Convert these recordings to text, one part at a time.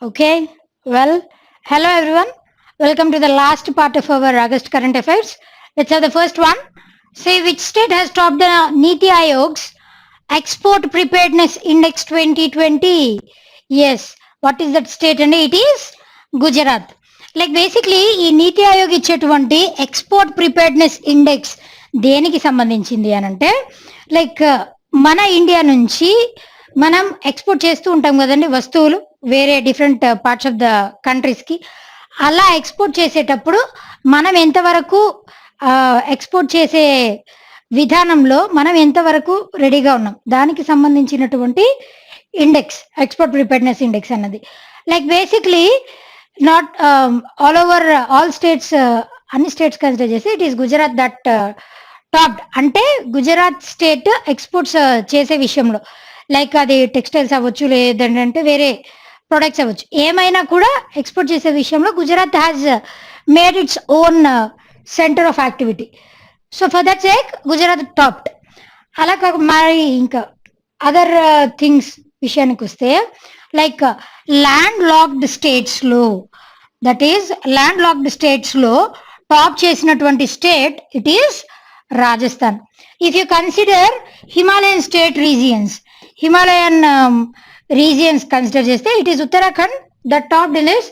Okay, well, hello everyone. Welcome to the last part of our August current affairs. Let's have the first one. Say which state has topped the Niti Aayog's Export Preparedness Index 2020? Yes, what is that state? And it is Gujarat. Like basically ఈ నీతి ఆయోగ్ ఇచ్చేటువంటి export preparedness index దేనికి సంబంధించింది అని అంటే like మన India నుంచి మనం export చేస్తూ ఉంటాం కదండి వస్తువులు వేరే డిఫరెంట్ పార్ట్స్ ఆఫ్ ద కంట్రీస్కి. అలా ఎక్స్పోర్ట్ చేసేటప్పుడు మనం ఎంతవరకు ఎక్స్పోర్ట్ చేసే విధానంలో మనం ఎంతవరకు రెడీగా ఉన్నాం దానికి సంబంధించినటువంటి ఇండెక్స్ ఎక్స్పోర్ట్ ప్రిపేర్డ్నెస్ ఇండెక్స్ అన్నది. Like basically not all over all states అన్ని స్టేట్స్ కన్సిడర్ చేసి it is Gujarat that top. అంటే గుజరాత్ స్టేట్ ఎక్స్పోర్ట్స్ చేసే విషయంలో లైక్ అది టెక్స్టైల్స్ అవ్వచ్చు లేదంటే వేరే ప్రొడక్ట్స్ అవ్వచ్చు ఏమైనా కూడా ఎక్స్పోర్ట్ చేసే విషయంలో Gujarat has made its own centre of activity. So for that sake Gujarat topped. అలా కాక మరి ఇంకా అదర్ థింగ్స్ విషయానికి వస్తే లైక్ ల్యాండ్ లాక్డ్ స్టేట్స్లో దట్ ఈస్ ల్యాండ్ లాక్డ్ స్టేట్స్లో టాప్ చేసినటువంటి state it is Rajasthan. If you consider Himalayan state regions Himalayan regions consider చేస్తే it is Uttarakhand that topped in this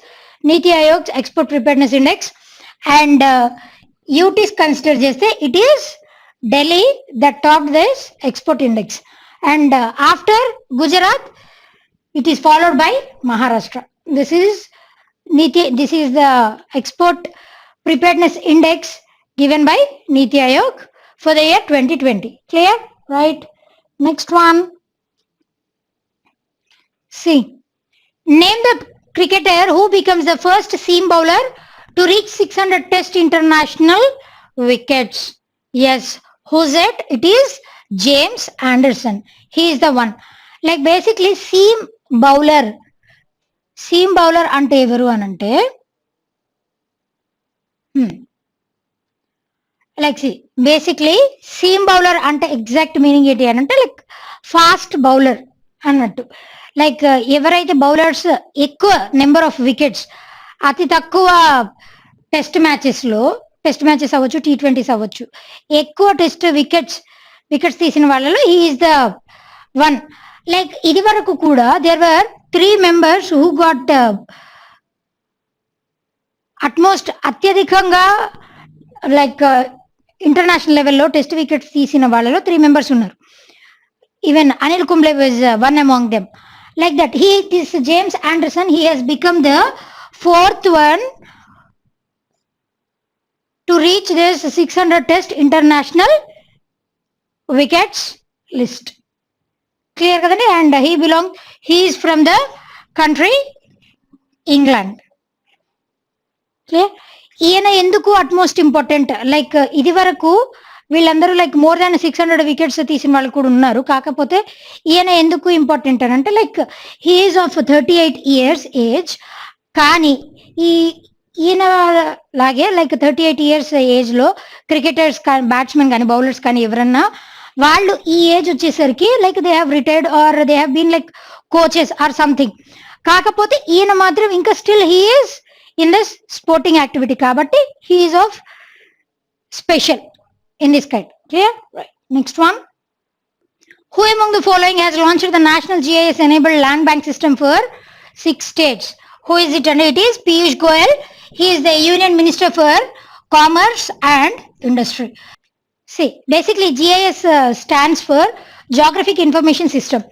Niti Aayog export preparedness index. And UTs consider చేస్తే it is Delhi that topped this export index. And after Gujarat it is followed by Maharashtra. This is the export preparedness index given by Niti Aayog for the year 2020. Clear? Right. Next one. See. Name the cricketer who becomes the first seam bowler to reach 600 test international wickets. Yes. Who's it? It is James Anderson. He is the one. Like basically seam bowler అంటే ఎవరు అని అంటే like basically seam bowler అంటే exact meaning ఏంటి అని అంటే like fast bowler అన్నట్టు. Like ఎవరైతే బౌలర్స్ ఎక్కువ నెంబర్ ఆఫ్ వికెట్స్ అతి తక్కువ టెస్ట్ మ్యాచెస్ అవ్వచ్చు T20s అవ్వచ్చు ఎక్కువ టెస్ట్ వికెట్స్ తీసిన వాళ్ళలో he is the one. Like ఇది వరకు కూడా there were 3 members who got at most అత్యధికంగా లైక్ ఇంటర్నేషనల్ లెవెల్లో టెస్ట్ వికెట్స్ తీసిన వాళ్ళలో 3 members ఉన్నారు. Even Anil Kumble was one among them. Like that this James Anderson he has become the 4th one to reach this 600 test international wickets list. Clear కదండి. And he is from the country England. Clear. ఈయన ఎందుకు utmost important like ఇది వరకు వీళ్ళందరూ like more than 600 wickets తీసిన వాళ్ళు కూడా ఉన్నారు. కాకపోతే ఈయన ఎందుకు ఇంపార్టెంట్ అని అంటే like he is of 38 years age. కానీ ఈయన లాగే లైక్ 38 years ఏజ్లో క్రికెటర్స్ కానీ బ్యాట్స్మెన్ కానీ బౌలర్స్ కానీ ఎవరన్నా వాళ్ళు ఈ ఏజ్ వచ్చేసరికి like they have retired or they have been like coaches or something. కాకపోతే ఈయన మాత్రం ఇంకా still he is in this sporting activity కాబట్టి he is of special in this kind. Clear? Right. Next one. Who among the following has launched the national GIS enabled land bank system for 6 states? Who is it? And it is Piyush Goyal. He is the Union Minister for Commerce and Industry. See, basically GIS stands for Geographic Information System.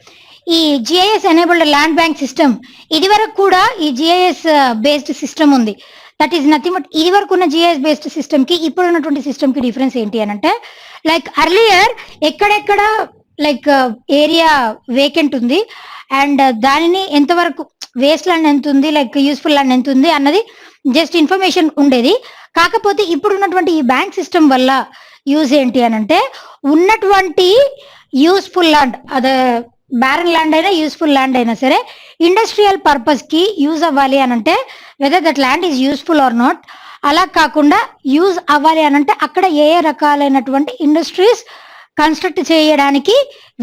ఈ GIS enabled land bank system ఇది వరకు కూడా ఈ GIS based system ఉంది. That is nothing but ఇది వరకు ఉన్న GIS based సిస్టమ్కి ఇప్పుడు ఉన్నటువంటి సిస్టమ్కి డిఫరెన్స్ ఏంటి అని అంటే లైక్ అర్లియర్ ఎక్కడెక్కడ లైక్ ఏరియా వేకెంట్ ఉంది అండ్ దానిని ఎంతవరకు వేస్ట్ ల్యాండ్ ఎంత ఉంది లైక్ యూస్ఫుల్ ల్యాండ్ ఎంత ఉంది అన్నది జస్ట్ ఇన్ఫర్మేషన్ ఉండేది. కాకపోతే ఇప్పుడు ఉన్నటువంటి ఈ బ్యాంక్ సిస్టమ్ వల్ల యూజ్ ఏంటి అని అంటే ఉన్నటువంటి యూస్ఫుల్ ల్యాండ్ అదే బ్యారన్ ల్యాండ్ అయినా యూస్ఫుల్ ల్యాండ్ అయినా సరే ఇండస్ట్రియల్ పర్పస్కి యూజ్ అవ్వాలి అని అంటే weather that land is useful or not అలా కాకుండా యూజ్ అవ్వాలి అని అంటే అక్కడ ఏ రకాలైనటువంటి ఇండస్ట్రీస్ కన్స్ట్రక్ట్ చేయడానికి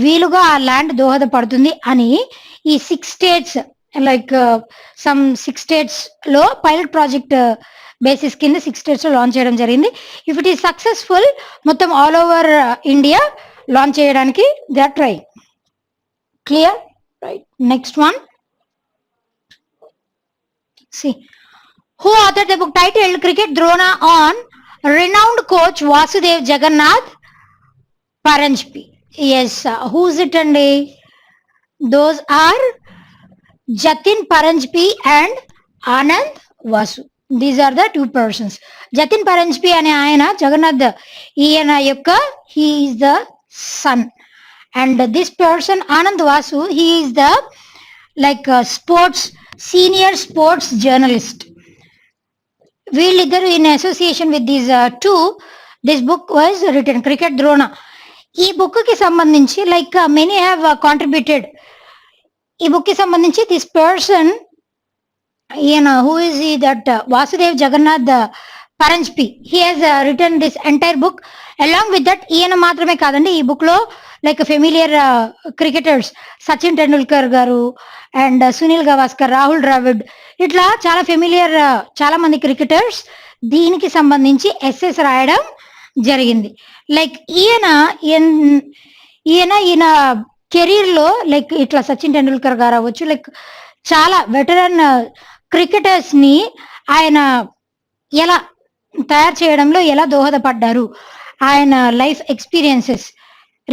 వీలుగా ఆ ల్యాండ్ దోహదపడుతుంది అని ఈ 6 states లైక్ సమ్ 6 స్టేట్స్ లో పైలట్ ప్రాజెక్ట్ బేసిస్ కింద 6 స్టేట్స్ లో లాంచ్ చేయడం జరిగింది. ఇఫ్ ఇట్ ఈస్ సక్సెస్ఫుల్ మొత్తం ఆల్ ఓవర్ ఇండియా లాంచ్ చేయడానికి they are try. Clear? Right. Next one. See, who authored the book titled Cricket Drona on renowned coach Vasudev Jagannath Paranjpi? Yes, who's it andi? Those are Jatin Paranjpi and Anand Vasu. These are the two persons. Jatin Paranjpi ane ayana Jagannath ఈయన యొక్క he is the son, and this person Anand Vasu, he is the like sports senior sports journalist. వీళ్ళిద్దరు in association with these two this book was written cricket Drona. ఈ book కి సంబంధించి like many have contributed. ఈ book కి సంబంధించి this person ఈయన who is ఈ that Vasudev Jagannath Paranjpe, he has written this entire book. Along with that ఈయన మాత్రమే కాదండి, ఈ బుక్ లో like familiar cricketers Sachin Tendulkar గారు అండ్ సునీల్ గవాస్కర్, రాహుల్ ద్రావిడ్, ఇట్లా చాలా ఫెమిలియర్ చాలా మంది క్రికెటర్స్ దీనికి సంబంధించి ఎస్ఎస్ రాయడం జరిగింది. లైక్ ఈయన కెరీర్ లో లైక్ ఇట్లా సచిన్ టెండూల్కర్ గారు అవ్వచ్చు, లైక్ చాలా వెటరన్ క్రికెటర్స్ ని ఆయన ఎలా తయారు చేయడంలో ఎలా దోహదపడ్డారు, ఆయన life experiences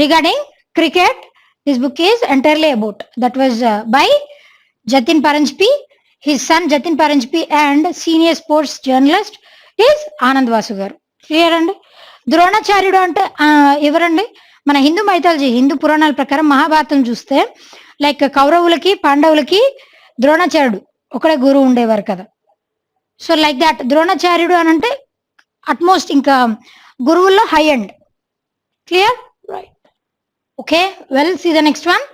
regarding cricket. This book is entirely about. That was by Jatin Paranjpi, his son Jatin Paranjpi, and senior sports journalist is Anand Vasu garu. Clear అండి. ద్రోణాచార్యుడు అంటే ఎవరండి? మన హిందూ మైథాలజీ, హిందూ పురాణాల ప్రకారం మహాభారతం చూస్తే లైక్ కౌరవులకి పాండవులకి ద్రోణాచార్యుడు ఒకడే గురువు ఉండేవారు కదా. సో లైక్ దాట్ ద్రోణాచార్యుడు అని అంటే అట్మోస్ట్ ఇంకా గురువుల్లో high end. Clear? Right. Okay, well, see the next one.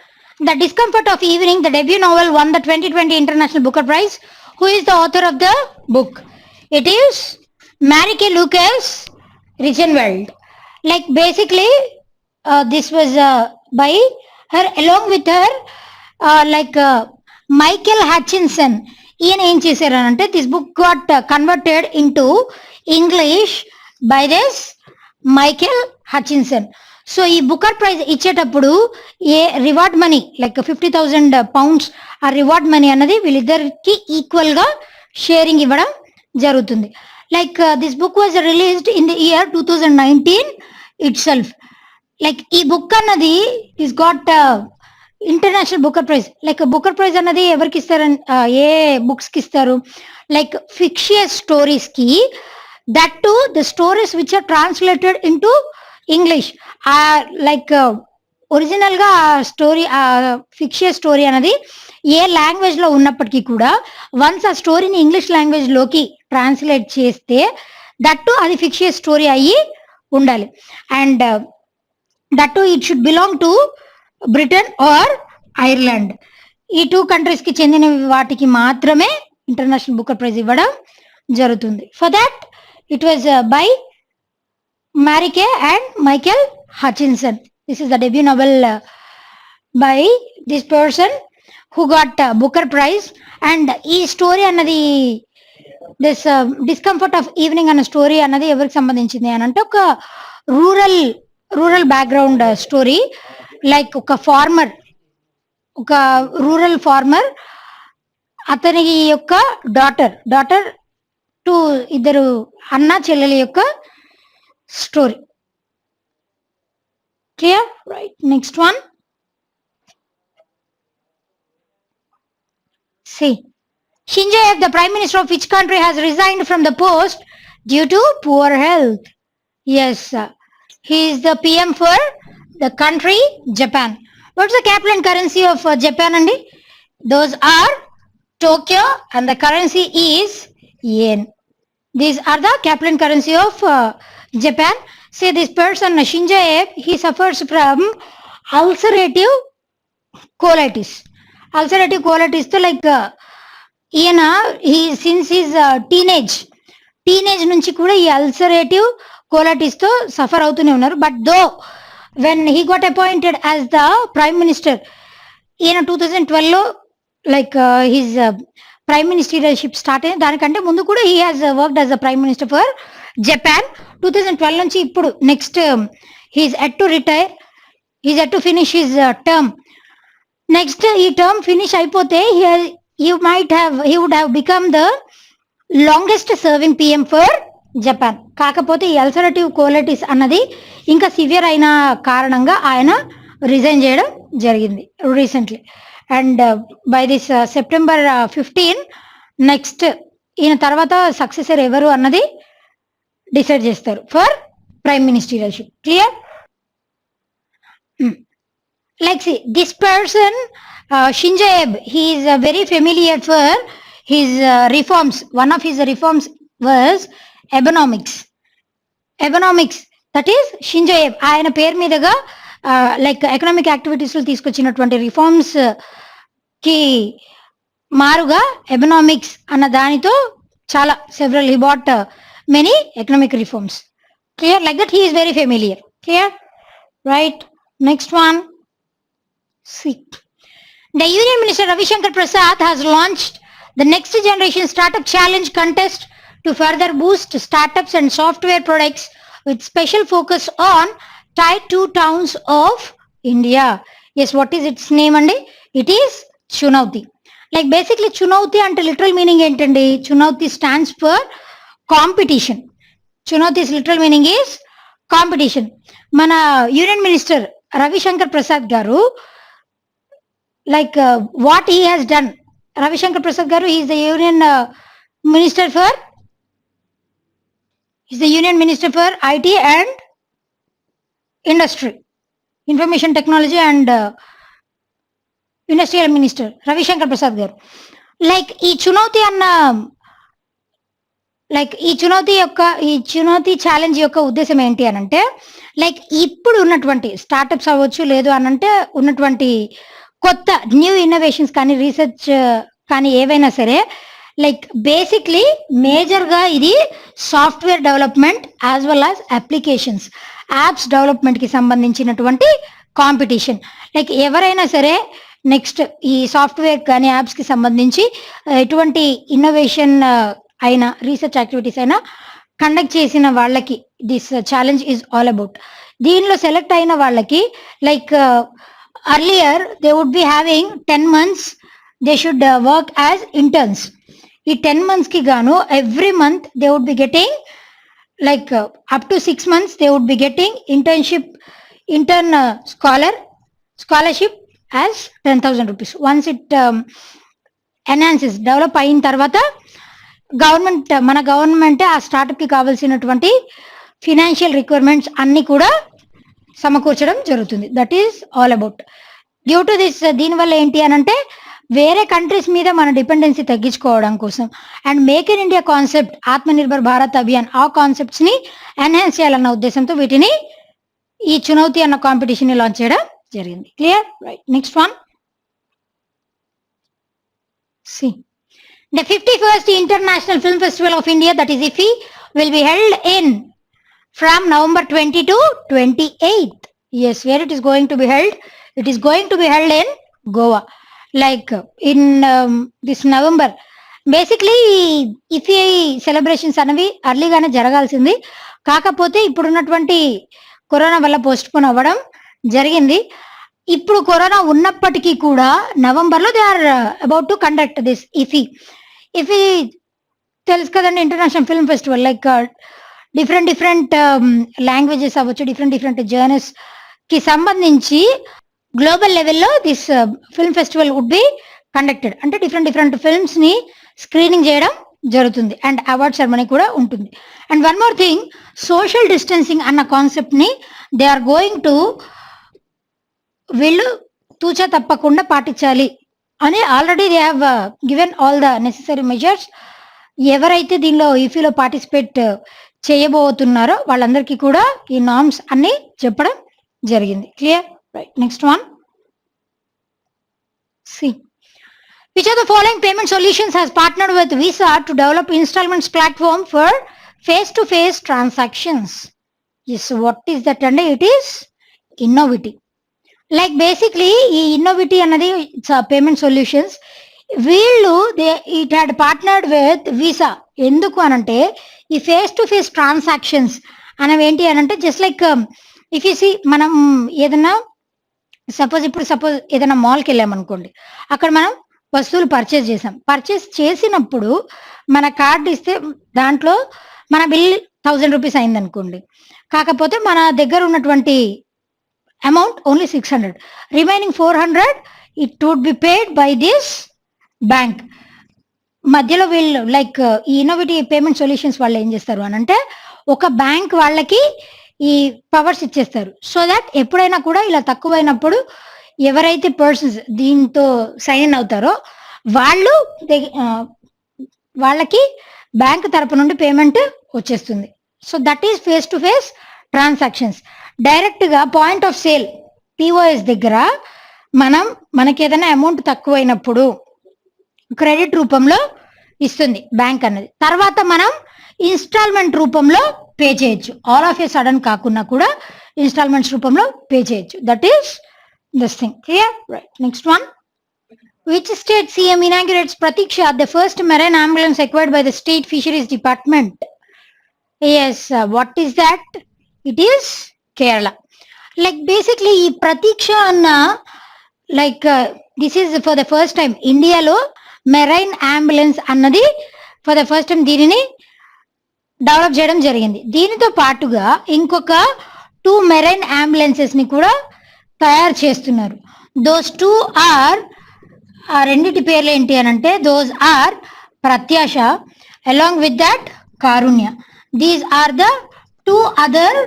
The Discomfort of Evening, the debut novel, won the 2020 International Booker Prize. Who is the author of the book? It is Marieke Lucas Richenveld. Like basically, this was by her along with her Michael Hutchinson. ఈయన ఏం చేశారనంటే this book got converted into English by this Michael Hutchinson. So ఈ Booker prize ఇచ్చేటప్పుడు a reward money like 50,000 pounds ఆ reward money అన్నది వీళ్ళిద్దరికి equal గా sharing ఇవ్వడం జరుగుతుంది. Like this book was released in the year 2019 itself. Like ఈ book అన్నది is got international Booker prize. Like Booker prize అన్నది ఎవరికి ఇస్తారు, ఏ బుక్స్ కి ఇస్తారు? లైక్ ఫిక్షియస్ స్టోరీస్ కి, that to the stories which are translated into English. Like original గా ఆ స్టోరీ, ఆ ఫిక్షియస్ స్టోరీ అనేది ఏ లాంగ్వేజ్ లో ఉన్నప్పటికీ కూడా వన్స్ ఆ స్టోరీని ఇంగ్లీష్ లాంగ్వేజ్ లోకి ట్రాన్స్లేట్ చేస్తే దట్టు అది ఫిక్షియస్ స్టోరీ అయ్యి ఉండాలి. And that it should belong to Britain or Ireland. ఈ 2 countries కి చెందిన వాటికి మాత్రమే ఇంటర్నేషనల్ బుకర్ ప్రైజ్ ఇవ్వడం జరుగుతుంది. For that it was by Marieke and Michael Hutchinson. This is the debut novel by this person who got Booker Prize. And ఈ story అన్నది this discomfort of evening అన్న story అన్నది ఎవరికి సంబంధించింది అని అంటే ఒక రూరల్ బ్యాక్గ్రౌండ్ స్టోరీ. లైక్ ఒక రూరల్ ఫార్మర్, అతని యొక్క డాటర్ టు ఇద్దరు అన్న చెల్లెల యొక్క story. Clear? Right. Next one. See, Shinzo Abe, the Prime Minister of which country, has resigned from the post due to poor health? Yes, he is the PM for the country Japan. What's the capital and currency of Japan? And those are Tokyo, and the currency is yen. These are the capital and currency of Japan. Say this person Shinzo Abe, he suffers from ulcerative colitis. Ulcerative colitis తో like ఈయన since his teenage నుంచి కూడా ఈ ulcerative colitis తో suffer అవుతూనే ఉన్నారు. But though when he got appointed as the prime minister, ఈయన 2012లో like his prime ministership start అయిన దానికంటే ముందు కూడా he has worked as a prime minister for Japan. 2012 నుంచి ఇప్పుడు next he is yet to retire, he is yet to finish his term. Next ఈ term finish అయిపోతే he would have become the longest serving PM for Japan. కాకపోతే ఈ ulcerative colitis అన్నది ఇంకా severe అయిన కారణంగా ఆయన రిజైన్ చేయడం జరిగింది recently. And by this September 15 next ఈయన తర్వాత సక్సెసర్ ఎవరు అన్నది డిసైడ్ చేస్తారు for prime ministerialship. Clear? Like see, this person Shinzo Abe, he is very familiar for his reforms. One of his reforms was Abenomics. That is Shinzo Abe. ఆయన పేరు మీదుగా like economic యాక్టివిటీస్లో తీసుకొచ్చినటువంటి reforms కి మారుగా ఎబనామిక్స్ అన్న దానితో చాలా several he bought many economic reforms. Clear? Like that he is very familiar. Clear? Right. Next one. See, the Union Minister Ravi Shankar Prasad has launched the Next Generation Startup Challenge contest to further boost startups and software products with special focus on Tier 2 towns of India. Yes, what is its name andi? It is Chunauti. Like basically Chunauti ante literal meaning entandi? Chunauti stands for competition. Chunauti's literal meaning is competition. Mana Union Minister Ravi Shankar Prasad garu, like what he has done. Ravi Shankar Prasad garu, he is the Union Minister for IT and Industry, Information Technology and Industrial Minister Ravi Shankar Prasad garu. Like ఈ చునౌతి అన్న like ఈ చునౌతి challenge యొక్క ఉద్దేశం ఏంటి అని అంటే, like ఇప్పుడు ఉన్నటువంటి స్టార్టప్స్ అవ్వచ్చు, లేదు అని అంటే ఉన్నటువంటి కొత్త న్యూ ఇన్నోవేషన్స్ కానీ రీసెర్చ్ కానీ ఏవైనా సరే, లైక్ బేసిక్లీ మేజర్గా ఇది software development as well as applications, apps డెవలప్మెంట్కి సంబంధించినటువంటి కాంపిటీషన్. లైక్ ఎవరైనా సరే నెక్స్ట్ ఈ సాఫ్ట్వేర్ కానీ యాప్స్కి సంబంధించి ఎటువంటి ఇన్నోవేషన్ అయినా రీసెర్చ్ యాక్టివిటీస్ అయినా కండక్ట్ చేసిన వాళ్ళకి this challenge is all about. దీనిలో సెలెక్ట్ అయిన వాళ్ళకి like earlier they would be having 10 months they should work as interns. ఈ 10 months కి గాను every month they would be getting like up to 6 months they would be getting intern scholarship as 10,000 rupees. Once it enhances, develop అయిన తర్వాత మన government ఆ startup కి కావాల్సినటువంటి financial requirements అన్ని కూడా సమకూర్చడం జరుగుతుంది. That is all about. Due to this, దీనివల్ల ఏంటి అని అంటే వేరే కంట్రీస్ మీద మన డిపెండెన్సీ తగ్గించుకోవడం కోసం and make in India concept, Atmanirbhar Bharat Abhiyan, ఆ కాన్సెప్ట్స్ ని ఎన్హాన్స్ చేయాలన్న ఉద్దేశంతో వీటిని ఈ చునౌతి అన్న కాంపిటీషన్ ని లాంచ్ చేయడం జరిగింది. Clear? Right. Next one. See, the 51st International Film Festival of India, that is IFFI, will be held in from November 20 to 28th. Yes, where it is going to be held? It is going to be held in Goa. Like in this November. Basically IFFI celebrations అనేవి అర్లీగానే జరగాల్సింది, కాకపోతే ఇప్పుడున్నటువంటి corona వల్ల post phone అవ్వడం జరిగింది. ఇప్పుడు corona ఉన్నప్పటికీ కూడా నవంబర్లో they are about to conduct this IFFI తెలుసు కదండి, international film festival. Like different languages అవ్వచ్చు, డిఫరెంట్ జర్నల్స్ కి సంబంధించి గ్లోబల్ లెవెల్లో this film festival would be conducted. అంటే డిఫరెంట్ ఫిల్మ్స్ ని స్క్రీనింగ్ చేయడం జరుగుతుంది అండ్ అవార్డ్ సెరమనీ కూడా ఉంటుంది. And one more thing, social distancing అన్న కాన్సెప్ట్ ని దే ఆర్ గోయింగ్ టు వీళ్ళు తూచా తప్పకుండా పాటించాలి అని already they have given all the necessary measures. ఎవరైతే దీనిలో IFFIలో పార్టిసిపేట్ చేయబోతున్నారో వాళ్ళందరికీ కూడా ఈ నార్మ్స్ అన్ని చెప్పడం జరిగింది. Clear? Right. Next one. See, which of the following payment solutions has partnered with Visa to develop installments platform for face-to-face transactions? Yes, what is that? And it is Innovity. Like basically ఈ ఇన్నోవిటీ అన్నది payment solutions. వీళ్ళు it had partnered with visa. ఎందుకు అనంటే ఈ face to face transactions అనేవి ఏంటి అనంటే just like if you see మనం ఏదైనా సపోజ్ ఏదైనా మాల్కి వెళ్ళామనుకోండి, అక్కడ మనం వస్తువులు పర్చేస్ చేసినప్పుడు మన కార్డు ఇస్తే దాంట్లో మన బిల్ ₹1000 అయిందనుకోండి, కాకపోతే మన దగ్గర ఉన్నటువంటి amount only 600, remaining 400 it would be paid by this bank. మధ్యలో వీళ్ళు లైక్ ఈ ఇన్నోవేటివ్ పేమెంట్ సొల్యూషన్స్ వాళ్ళు ఏం చేస్తారు అని అంటే ఒక బ్యాంక్ వాళ్ళకి ఈ పవర్స్ ఇచ్చేస్తారు. సో దట్ ఎప్పుడైనా కూడా ఇలా తక్కువైనప్పుడు ఎవరైతే పర్సన్స్ దీంతో సైన్ ఇన్ అవుతారో వాళ్ళు వాళ్ళకి బ్యాంక్ తరపు నుండి పేమెంట్ వచ్చేస్తుంది. So that is face to face transactions. Direct గా పాయింట్ ఆఫ్ సేల్ పిఓఎస్ దగ్గర మనకి ఏదైనా అమౌంట్ తక్కువైనప్పుడు క్రెడిట్ రూపంలో ఇస్తుంది బ్యాంక్ అన్నది. తర్వాత మనం ఇన్స్టాల్మెంట్ రూపంలో పే చేయొచ్చు. ఆల్ ఆఫ్ ఏ సడన్ కాకుండా కూడా ఇన్స్టాల్మెంట్స్ రూపంలో పే చేయొచ్చు. That is this thing. Clear? Right. Next one. Which state CM inaugurates Pratiksha, the first marine ambulance acquired by the State Fisheries Department? Yes, what is that? It is Kerala. Like basically, Pratiksha anna like this is for the first time India lo marine ambulance అన్నది for the first time దీనిని develop చేయడం జరిగింది. దీనితో పాటుగా ఇంకొక 2 marine ambulances ని కూడా తయారు చేస్తున్నారు. దోస్ 2 ఆర్ ఆ రెండిటి పేర్లు ఏంటి అని అంటే those are Pratyasha along with that Karunya. These are the 2 other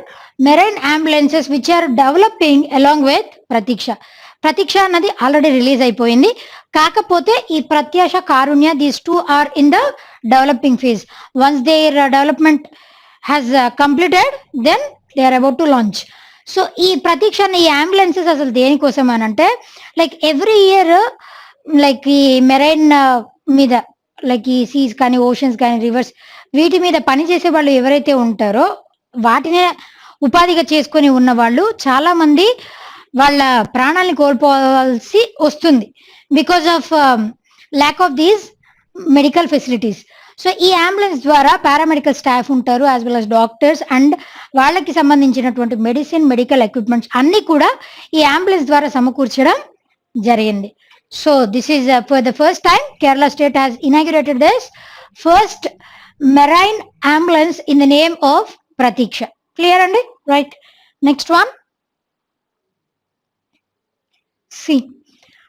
marine ambulances which are developing along with Prateeksha అన్నది ఆల్రెడీ రిలీజ్ అయిపోయింది. కాకపోతే ఈ Pratyasha Karunya these 2 are in the developing phase. Once their development has completed then they are about to launch. So ఈ ప్రతీక్ష ఈ ambulances అసలు దేనికోసం అని అంటే లైక్ ఎవ్రీ ఇయర్ లైక్ ఈ మెరైన్ మీద లైక్ ఈ సీస్ కానీ ఓషన్స్ కానీ రివర్స్ వీటి మీద పనిచేసే వాళ్ళు ఎవరైతే ఉంటారో వాటినే ఉపాధిగా చేసుకొని ఉన్న వాళ్ళు చాలా మంది వాళ్ళ ప్రాణాలను కోల్పోవాల్సి వస్తుంది because of lack of these medical facilities. So ఈ అంబులెన్స్ ద్వారా పారామెడికల్ స్టాఫ్ ఉంటారు as well as doctors and వాళ్ళకి సంబంధించినటువంటి మెడికల్ ఎక్విప్మెంట్స్ అన్ని కూడా ఈ అంబులెన్స్ ద్వారా సమకూర్చడం జరిగింది. So this is for the first time Kerala state has inaugurated this first marine ambulance in the name of Prateeksha. Clear అండి? Right. Next one. See,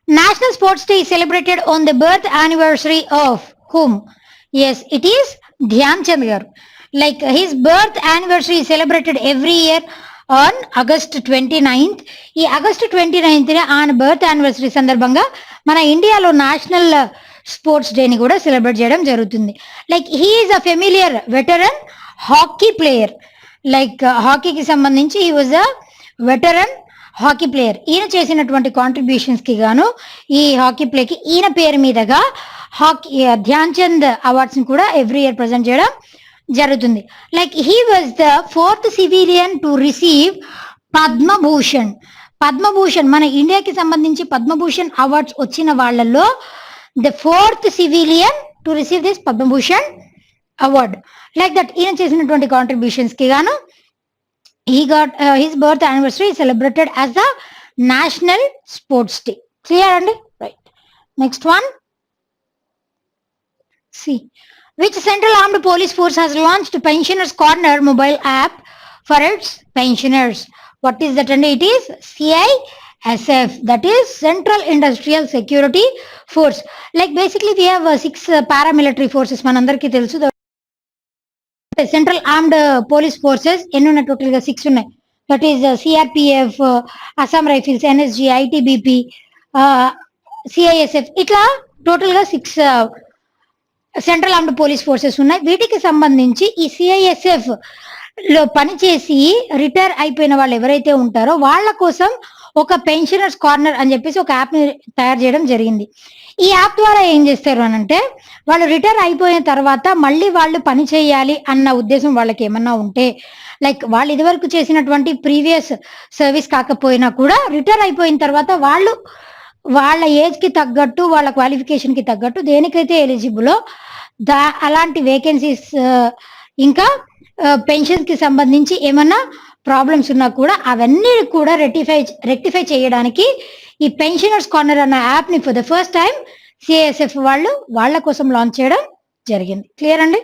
National Sports Day is celebrated on the birth anniversary of whom? Yes, it is Dhyan Chand garu. Like his birth anniversary is celebrated every year on August 29th. ఈ August 29th ఆయన birth anniversary సందర్భంగా మన ఇండియాలో national sports డేని కూడా celebrate చేయడం జరుగుతుంది. Like he is a familiar veteran hockey player. Like హాకీకి సంబంధించి he was a veteran hockey player. ఈయన చేసినటువంటి కాంట్రిబ్యూషన్స్ కి గాను ఈ హాకీ ప్లేకి ఈయన పేరు మీదగా ధ్యాన్ చంద్ అవార్డ్స్ ని కూడా ఎవ్రీ ఇయర్ ప్రజెంట్ చేయడం జరుగుతుంది. Like he was the 4th civilian to receive Padma Bhushan. మన ఇండియాకి సంబంధించి పద్మభూషణ్ అవార్డ్స్ వచ్చిన వాళ్ళల్లో the 4th civilian to receive this Padma Bhushan award. Like that ఈయన చేసినటువంటి కాంట్రిబ్యూషన్స్ కి గాను he got his birth anniversary is celebrated as the National Sports Day. Clear and right. Next one. See, which Central Armed Police Force has launched Pensioners Corner mobile app for its pensioners? What is that? And it is CISF, that is Central Industrial Security Force. Like basically we have 6 paramilitary forces manandarki telusu. Central armed police forces ఎన్ని ఉన్నాయి? Total గా 6 ఉన్నాయి. That is CRPF, Assam rifles, NSG, ITBP, CISF, ఇట్లా total గా 6 central armed police forces ఉన్నాయి. వీటికి సంబంధించి ఈ సిఐఎస్ఎఫ్ లో పనిచేసి రిటైర్ అయిపోయిన వాళ్ళు ఎవరైతే ఉంటారో వాళ్ళ కోసం ఒక పెన్షనర్స్ కార్నర్ అని చెప్పేసి ఒక యాప్ ని తయారు చేయడం జరిగింది. ఈ యాప్ ద్వారా ఏం చేస్తారు అని అంటే వాళ్ళు రిటైర్ అయిపోయిన తర్వాత మళ్ళీ వాళ్ళు పని చేయాలి అన్న ఉద్దేశం వాళ్ళకి ఏమన్నా ఉంటే లైక్ వాళ్ళు ఇదివరకు చేసినటువంటి ప్రీవియస్ సర్వీస్ కాకపోయినా కూడా రిటైర్ అయిపోయిన తర్వాత వాళ్ళు వాళ్ళ ఏజ్కి తగ్గట్టు వాళ్ళ క్వాలిఫికేషన్కి తగ్గట్టు దేనికైతే ఎలిజిబులో అలాంటి వేకెన్సీస్ ఇంకా పెన్షన్స్కి సంబంధించి ఏమన్నా ప్రాబ్లమ్స్ ఉన్నా కూడా అవన్నీ కూడా రెక్టిఫై చేయడానికి ఈ పెన్షనర్స్ కార్నర్ అన్న యాప్ని for the first time CISF వాళ్ళు వాళ్ళ కోసం లాంచ్ చేయడం జరిగింది. క్లియర్ అండి?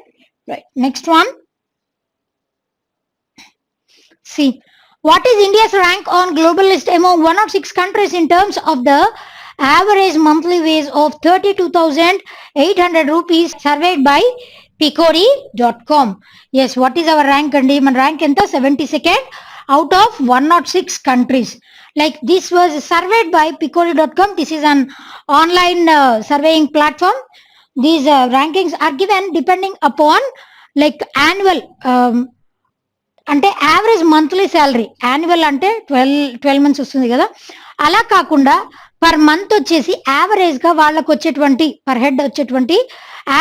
Right, next one. See, what is India's rank on global list among 106 countries in terms of the average monthly wage of 32,800 rupees surveyed by picori.com. Yes, what is our rank? And man rank enta 72nd out of 106 countries. Like this was surveyed by picori.com. This is an online surveying platform. These rankings are given depending upon like annual అంటే average monthly salary. Annual అంటే 12 months వస్తుంది కదా, అలా కాకుండా per month వచ్చేసి యావరేజ్గా వాళ్ళకు వచ్చేటువంటి పర్ హెడ్ వచ్చేటువంటి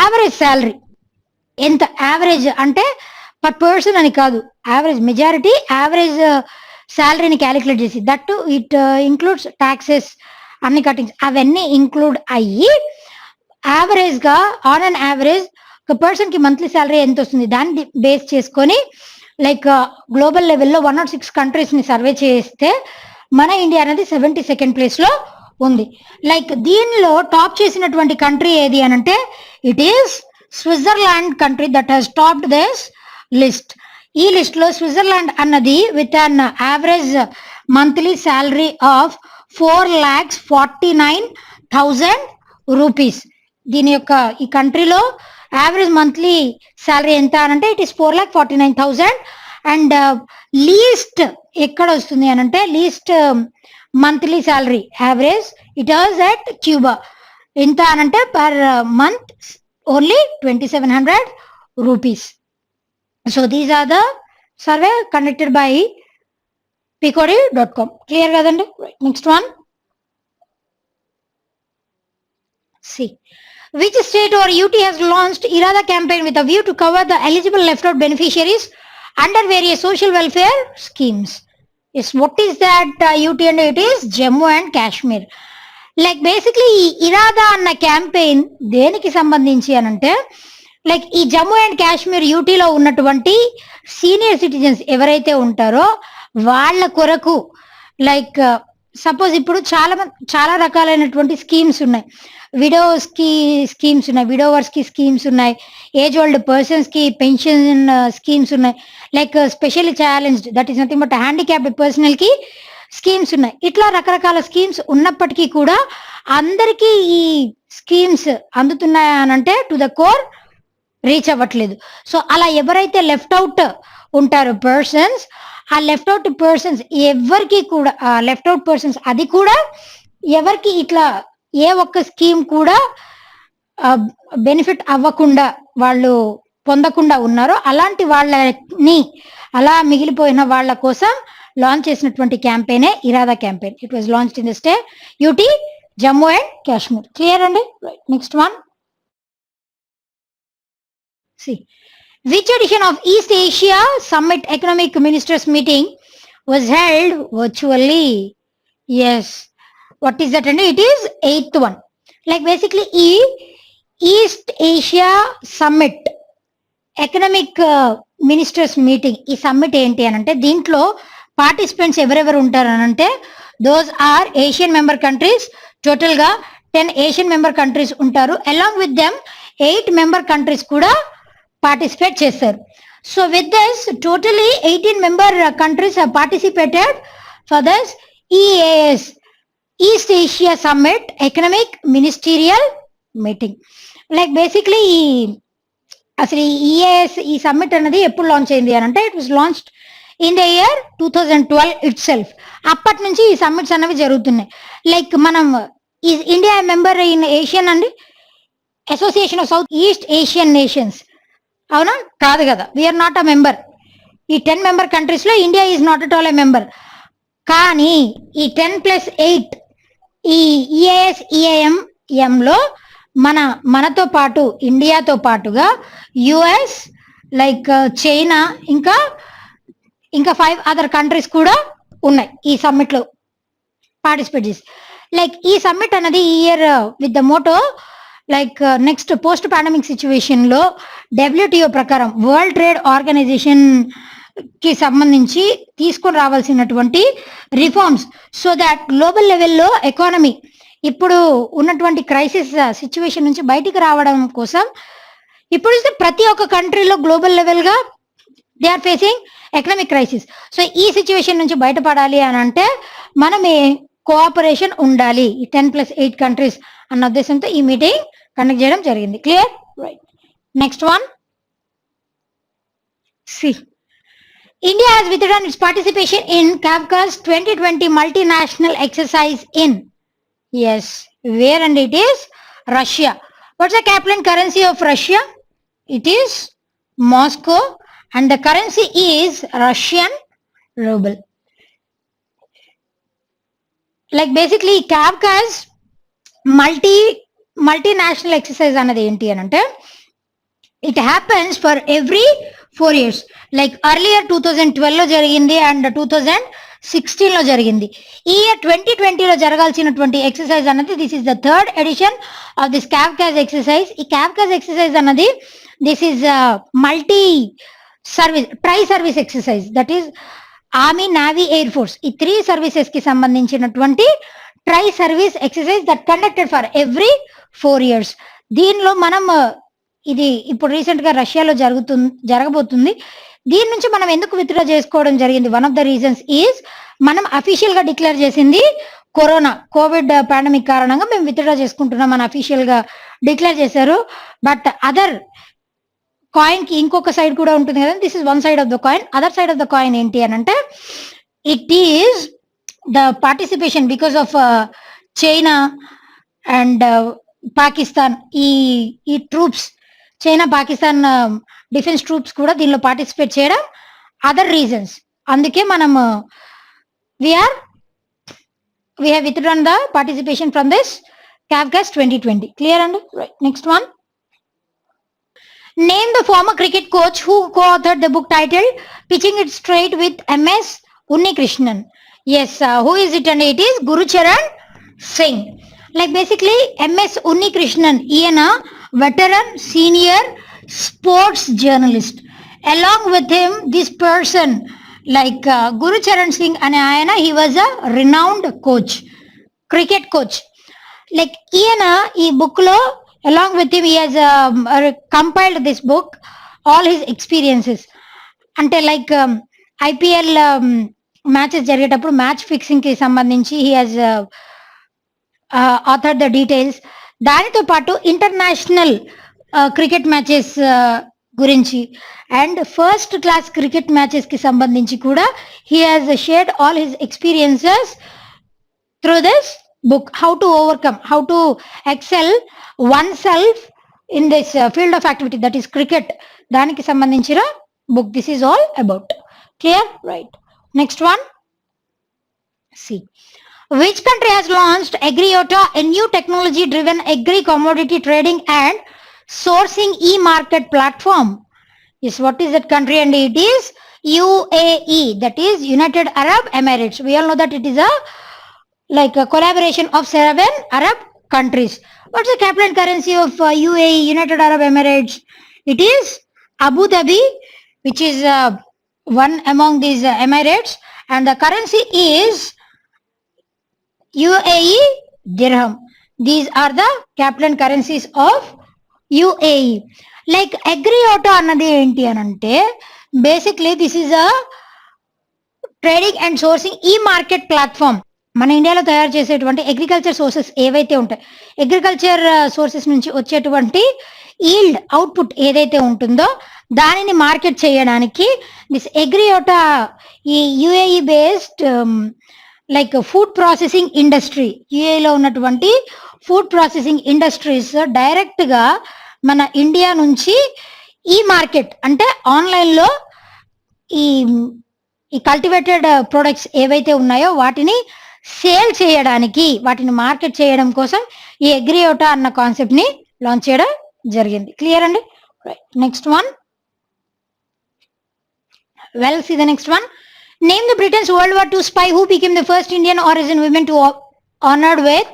యావరేజ్ శాలరీ ఎంత, యావరేజ్ అంటే పర్ పర్సన్ అని కాదు, యావరేజ్ మెజారిటీ యావరేజ్ శాలరీని క్యాలిక్యులేట్ చేసి దట్ ఇట్ ఇంక్లూడ్స్ ట్యాక్సెస్ అన్ని కటింగ్స్ అవన్నీ ఇంక్లూడ్ అయ్యి యావరేజ్గా ఆన్ అన్ యావరేజ్ ఒక పర్సన్కి మంత్లీ శాలరీ ఎంత వస్తుంది దాన్ని బేస్ చేసుకొని లైక్ గ్లోబల్ లెవెల్లో 106 కంట్రీస్ని సర్వే చేస్తే మన ఇండియా అనేది 72nd ప్లేస్లో ఉంది. లైక్ దీనిలో టాప్ చేసినటువంటి కంట్రీ ఏది అని అంటే it is Switzerland country that has topped this list. ఈ లిస్ట్లో స్విట్జర్లాండ్ అన్నది with an average monthly salary of 4,49,000 rupees. దీని యొక్క ఈ కంట్రీలో యావరేజ్ మంత్లీ శాలరీ ఎంత అని అంటే ఇట్ ఈస్ 4,49,000. అండ్ లీస్ట్ ఎక్కడ వస్తుంది అని అంటే least monthly salary average it was at Cuba. ఎంత అని అంటే per month only 2,700 rupees. So these are the survey conducted by picori.com. Clear కదండి? Next one. See, which state or UT has launched Irada campaign with a view to cover the eligible left-out beneficiaries under various social welfare schemes? Yes, what is that UT? And it is Jammu and Kashmir. Like basically Irada అన్న campaign దేనికి సంబంధించి అని అంటే like ఈ Jammu and Kashmir యూటీలో ఉన్నటువంటి senior citizens ఎవరైతే ఉంటారో వాళ్ళ కొరకు లైక్ సపోజ్ ఇప్పుడు చాలా రకాలైనటువంటి స్కీమ్స్ ఉన్నాయి. విడోస్కి స్కీమ్స్ ఉన్నాయి, విడోవర్స్కి స్కీమ్స్ ఉన్నాయి, ఏజ్ ఓల్డ్ పర్సన్స్కి పెన్షన్ స్కీమ్స్ ఉన్నాయి, like specially challenged that is nothing but handicapped పర్సనల్కి స్కీమ్స్ ఉన్నాయి. ఇట్లా రకరకాల స్కీమ్స్ ఉన్నప్పటికీ కూడా అందరికీ ఈ స్కీమ్స్ అందుతున్నాయా అని అంటే టు ద కోర్ రీచ్ అవ్వట్లేదు. సో అలా ఎవరైతే లెఫ్ట్ అవుట్ ఉంటారో పర్సన్స్, ఆ లెఫ్ట్ అవుట్ పర్సన్స్ ఎవరికి కూడా లెఫ్ట్ అవుట్ పర్సన్స్ అది కూడా ఎవరికి ఇట్లా ఏ ఒక్క స్కీమ్ కూడా బెనిఫిట్ అవ్వకుండా వాళ్ళు పొందకుండా ఉన్నారో అలాంటి వాళ్ళని అలా మిగిలిపోయిన వాళ్ళ కోసం లాంచ్ చేసినటువంటి క్యాంపెయినే Irada campaign. It was launched in the state UT Jammu and Kashmir. Clear అండి? Next one. See, which edition of East Asia Summit Economic Ministers meeting was held virtually? Yes. What is that? And it is 8th one. Like basically East Asia Summit Economic Ministers meeting. ఈ summit ఏంటి అని అంటే దీంట్లో participants ఎవరెవరు ఉంటారు అని అంటే those are Asian member countries. Total గా 10 ఏషియన్ మెంబర్ కంట్రీస్ ఉంటారు. Along with them 8 member countries కూడా పార్టిసిపేట్ చేస్తారు. So with this totally 18 member countries have participated for this EAS east Asia summit economic ministerial meeting. Like basically అసలు EAS ఈ summit అనేది ఎప్పుడు launch అయింది అని అంటే it was launched in the year 2012 it self. అప్పటి నుంచి ఈ సమ్మిట్స్ అనేవి జరుగుతున్నాయి. లైక్ మనం ఇండియా మెంబర్ ఇన్ ఏషియన్ అండి association of south east Asian nations, అవునా? కాదు కదా, వీఆర్ నాట్ అ మెంబర్. ఈ 10 మెంబర్ కంట్రీస్లో India is not at all a member. కానీ ఈ 10+8 ఈ ఈఏఎస్ ఈఏఎంలో మనతో పాటు ఇండియాతో పాటుగా యుఎస్, లైక్ చైనా, ఇంకా 5 అదర్ కంట్రీస్ కూడా ఉన్నాయి ఈ సమ్మిట్లో పార్టిసిపేట్ చేసి. లైక్ ఈ సమ్మిట్ అన్నది ఈ year with the motto like next post pandemic situation లో డబ్ల్యూటీఓ ప్రకారం వరల్డ్ ట్రేడ్ ఆర్గనైజేషన్ కి సంబంధించి తీసుకొని రావాల్సినటువంటి రిఫార్మ్స్ సో దాట్ గ్లోబల్ లెవెల్లో ఎకానమీ ఇప్పుడు ఉన్నటువంటి క్రైసిస్ సిచ్యువేషన్ నుంచి బయటికి రావడం కోసం ఇప్పుడు ప్రతి ఒక్క కంట్రీలో గ్లోబల్ లెవెల్ గా they are facing economic crisis. So ఈ సిచ్యువేషన్ నుంచి బయటపడాలి అని అంటే మనమే కోఆపరేషన్ ఉండాలి ఈ 10+8 కంట్రీస్ అన్న ఉద్దేశంతో ఈ మీటింగ్ కండక్ట్ చేయడం జరిగింది. Clear? Right. Next one, see India has withdrawn its participation in Kafka's 2020 multinational exercise in, yes, where, and it is Russia. What's the Kaplan currency of Russia? It is Moscow and the currency is Russian ruble. Like basically Kafka's multinational exercise అన్నది ఏంటి అని అంటే it happens for every 4 years. Like earlier 2012 లో జరిగింది and 2016 లో జరిగింది. ఈ year 2020లో జరగాల్సినటువంటి ఎక్సర్సైజ్ అన్నది this is the third edition of this Kavkaz exercise. ఈ క్యావ్కాజ్ ఎక్సర్సైజ్ అన్నది this is multi service tri service exercise, that is army, navy, air force ఈ 3 సర్వీసెస్ కి సంబంధించినటువంటి tri service exercise that conducted for every 4 years. దీనిలో మనం ఇది ఇప్పుడు recent గా రష్యాలో జరగబోతుంది. దీని నుంచి మనం ఎందుకు విత్డ్రా చేసుకోవడం జరిగింది? One of the reasons is మనం అఫీషియల్ గా డిక్లేర్ చేసింది కోవిడ్ పాండమిక్ కారణంగా మేము విత్డ్రా చేసుకుంటున్నాం అని అఫీషియల్ గా డిక్లేర్ చేశారు. బట్ అదర్ కాయిన్ కి ఇంకొక సైడ్ కూడా ఉంటుంది కదా, this is one side of the coin. Other side of the coin ఏంటి అని అంటే it is the participation because of China and Pakistan. ఈ troops China Pakistan defence troops కూడా దీనిలో పార్టిసిపేట్ చేయడం అదర్ రీజన్స్. అందుకే మనం we have withdrawn the participation from this Kafka's 2020. Clear? And right. Next one, name the former cricket coach who co-authored the book titled Pitching It Straight with MS Unnikrishnan. Yes, who is it? And it is Gurucharan Singh. Like basically MS Unnikrishnan ఈయన veteran senior sports journalist. Along with him this person like Gurucharan Singh ane ayana, he was a renowned coach, cricket coach. Like ఈయన ఈ book లో along with him he has compiled this book all his experiences. అంటే like IPL matches జరిగేటప్పుడు match fixing కి సంబంధించి he has authored the details. దానితో పాటు international cricket matches గురించి and first class cricket matches కి సంబంధించి కూడా he has shared all his experiences through this book, how to overcome, how to excel oneself in this field of activity that is cricket. దానికి సంబంధించిన book this is all about. Clear? Right. Next one, see which country has launched Agriota, a new technology driven agri commodity trading and sourcing e-market platform? Yes, what is that country? And it is UAE, that is United Arab Emirates. We all know that it is a collaboration of 7 Arab countries. What's the capital currency of UAE, United Arab Emirates? It is Abu Dhabi, which is one among these Emirates, and the currency is UAE dirham. These are the capital currencies of UAE. Like Agriota అన్నది ఏంటి అని అంటే basically this is a trading and sourcing ఈ market platform. మన ఇండియాలో తయారు చేసేటువంటి agriculture sources ఏవైతే ఉంటాయి, అగ్రికల్చర్ సోర్సెస్ నుంచి వచ్చేటువంటి ఈల్డ్ అవుట్పుట్ ఏదైతే ఉంటుందో దానిని మార్కెట్ చేయడానికి దిస్ అగ్రియోటా ఈ UAE based like food processing industry, యుఏలో ఉన్నటువంటి ఫుడ్ ప్రాసెసింగ్ ఇండస్ట్రీస్ డైరెక్ట్ గా మన ఇండియా నుంచి ఈ మార్కెట్ అంటే ఆన్లైన్ లో ఈ కల్టివేటెడ్ ప్రొడక్ట్స్ ఏవైతే ఉన్నాయో వాటిని సేల్ చేయడానికి, వాటిని మార్కెట్ చేయడం కోసం ఈ అగ్రియోటా అన్న కాన్సెప్ట్ ని లాంచ్ చేయడం జరిగింది. క్లియర్ అండి? Right. Next one, well, see the next one. Name the Britain's World War II spy who became the first Indian origin woman to honored with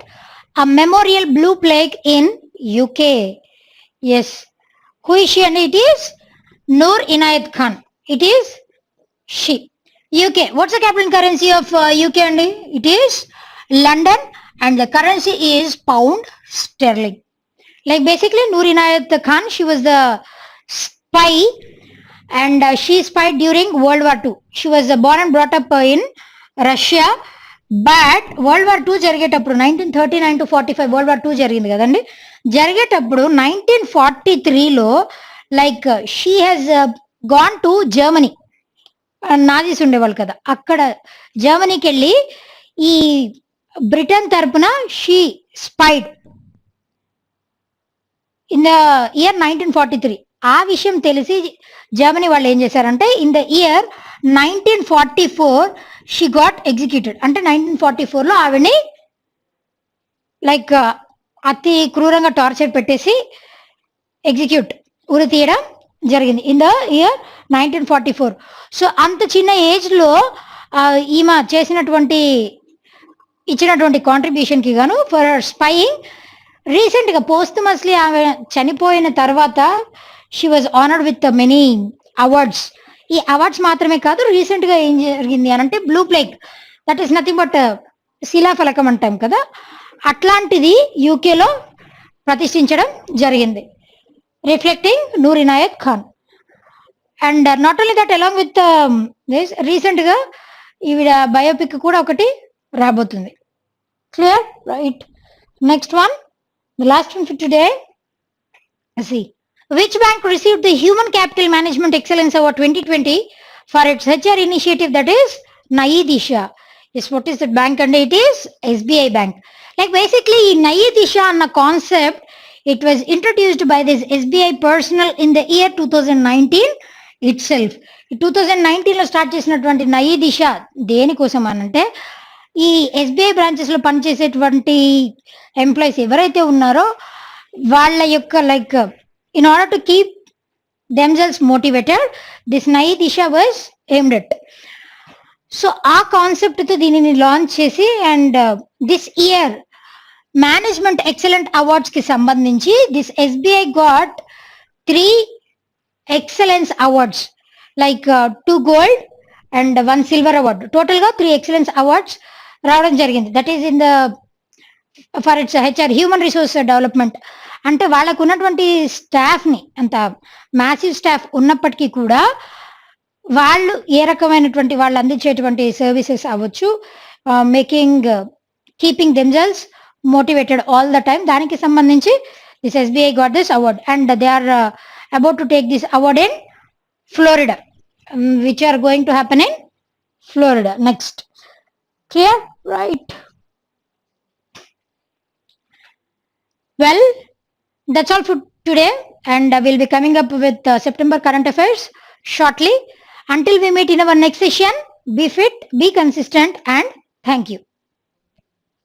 a memorial blue plaque in UK. Yes. Who is she? And it is Noor Inayat Khan. It is she. UK. What's the capital currency of UK? And it is London, and the currency is pound sterling. Like basically, Noor Inayat Khan, she was the spy, and she spied during World War II. She was born and brought up in Russia. But world war 2 జరిగేటప్పుడు 1939 to 45 world war 2 జరిగింది కదండి. జరిగేటప్పుడు 1943లో like she has gone to Germany. Nazis ఉండేవాళ్ళు కదా, అక్కడ జర్మనీకి వెళ్ళి ఈ బ్రిటన్ తరపున she spied in the year 1943. ఆ విషయం తెలిసి జర్మనీ వాళ్ళు ఏం చేశారంటే in the year 1944 she got executed. అంటే 1944లో ఆవిడని లైక్ అతి క్రూరంగా టార్చర్ పెట్టేసి ఎగ్జిక్యూట్ ఉరి తీయడం జరిగింది ఇన్ ద ఇయర్ 1944. సో అంత చిన్న ఏజ్లో ఈమె చేసినటువంటి ఇచ్చినటువంటి కాంట్రిబ్యూషన్కి గాను ఫర్ స్పైయింగ్ రీసెంట్గా పోస్ట్మస్లీ ఆమె చనిపోయిన తర్వాత she was honoured with many awards. ఈ అవార్డ్స్ మాత్రమే కాదు, రీసెంట్గా ఏం జరిగింది అని అంటే blue plaque, that is nothing but శిలాఫలకం అంటాం కదా, అట్లాంటిది యూకేలో ప్రతిష్ఠించడం జరిగింది, reflecting Noor Inayat Khan. And not only that, along with this రీసెంట్గా ఈవిడ బయోపిక్ కూడా ఒకటి రాబోతుంది. Clear? Right. Next one, the last one for today. See, which bank received the Human Capital Management Excellence Award 2020 for its HR initiative, that is Nayi Disha? Yes, what is that bank? And it is SBI Bank. Like basically Nayi Disha anna concept, it was introduced by this SBI personnel in the year 2019 itself. 2019 లో start చేసినటువంటి నయీ దిశ దేనికోసం అనంటే ఈ SBI branches లో పనిచేసేటువంటి employees ఎవరైతే ఉన్నారో వాళ్ళ యొక్క like in order to keep themselves motivated, this Nayi Disha was aimed at. So ఆ కాన్సెప్ట్ తో దీనిని లాంచ్ చేసి and this year management excellent awards కి సంబంధించి this SBI got 3 excellence awards, like 2 gold and 1 silver award, total గా 3 excellence awards రావడం జరిగింది. That is in the for it's HR human resource development. అంటే వాళ్ళకు ఉన్నటువంటి స్టాఫ్ని, అంత మ్యాసివ్ స్టాఫ్ ఉన్నప్పటికీ కూడా వాళ్ళు ఏ రకమైనటువంటి వాళ్ళు అందించేటువంటి సర్వీసెస్ అవ్వచ్చు, making keeping themselves motivated all the time, దానికి సంబంధించి this SBI got this award and they are about to take this award in Florida, which are going to happen in Florida next. Clear? Right. Well, that's all for today, and we'll be coming up with September current affairs shortly. Until we meet in our next session, be fit, be consistent, and thank you.